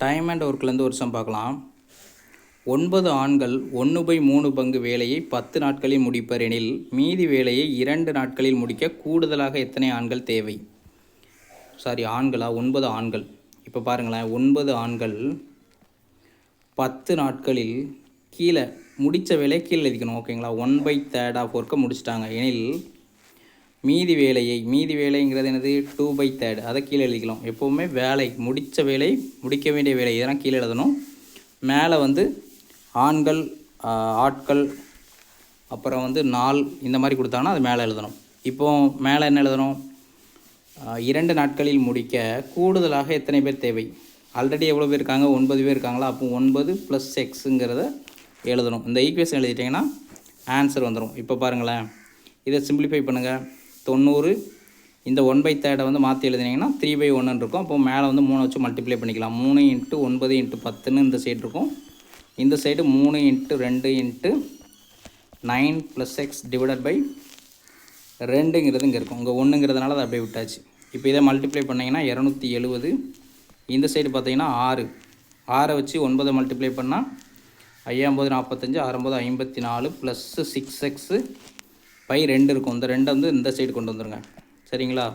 Time and ஒர்க்லேருந்து ஒரு some பார்க்கலாம். 9 ஆண்கள் 1/3 பங்கு வேலையை 10 நாட்களில் முடிப்பர் எனில் மீதி வேலையை 2 நாட்களில் முடிக்க கூடுதலாக எத்தனை ஆண்கள் தேவை? ஆண்களா? 9 ஆண்கள். இப்போ பாருங்களேன், 9 ஆண்கள் 10 நாட்களில் கீழே முடித்த வேலையை கீழே எழுதிக்கணும். ஓகேங்களா? 1/3 ஆஃப் ஒர்க்கை முடிச்சிட்டாங்க எனில் மீதி வேலைங்கிறது என்னது? 2/3. அதை கீழே எழுதிக்கலாம். எப்போவுமே முடித்த வேலை, முடிக்க வேண்டிய வேலை இதெல்லாம் கீழே எழுதணும். மேலே ஆண்கள், ஆட்கள், அப்புறம் நாள் இந்த மாதிரி கொடுத்தாங்கன்னா அது மேலே எழுதணும். இப்போது மேலே என்ன எழுதணும்? 2 நாட்களில் முடிக்க கூடுதலாக எத்தனை பேர் தேவை? ஆல்ரெடி எவ்வளோ பேர் இருக்காங்க? 9 பேர் இருக்காங்களா? அப்போ 9 + Xங்கிறத எழுதணும். இந்த ஈக்குவேஷன் எழுதிட்டிங்கன்னா ஆன்சர் வந்துடும். இப்போ பாருங்களேன், இதை சிம்பிளிஃபை பண்ணுங்கள். 90 இந்த 1/3 மாற்றி எழுதினீங்கன்னா 3/1 இருக்கும். அப்போ மேலே 3 வச்சு மல்டிப்ளை பண்ணிக்கலாம். 3 × 9 × 10ன்னு இந்த சைடு இருக்கும். இந்த சைடு 3 × 2 × 9 + X / 2ங்கிறது இங்கே இருக்கும். இங்கே 1ங்கிறதுனால அதை அப்படியே விட்டாச்சு. இப்போ இதை மல்டிப்ளை பண்ணிங்கன்னா 270. இந்த சைடு பார்த்தீங்கன்னா 6 வச்சு 9 மல்டிப்ளை பண்ணால் 5 9 45, 6 9 54 + 6X/2 இருக்கும். இந்த 2 இந்த சைடு கொண்டு வந்துடுங்க. சரிங்களா?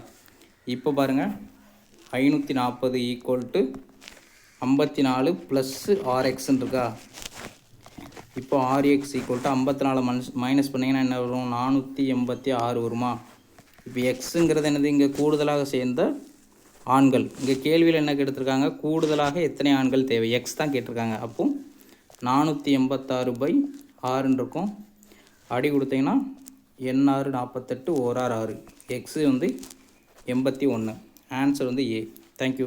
இப்போ பாருங்கள், 540 = 54 + RXன்னு இருக்கா? இப்போ RX = 54 மைனஸ் பண்ணிங்கன்னா என்ன வரும்? 486 வருமா? இப்போ எக்ஸுங்கிறது என்னது? இங்கே கூடுதலாக சேர்ந்த ஆண்கள். இங்கே கேள்வியில் என்ன கேட்டிருக்காங்க? கூடுதலாக எத்தனை ஆண்கள் தேவை? எக்ஸ் தான் கேட்டிருக்காங்க. அப்போ 486/6 இருக்கும். அடி கொடுத்தீங்கன்னா N6 48 1 6 6. X 81. Answer A. Thank you.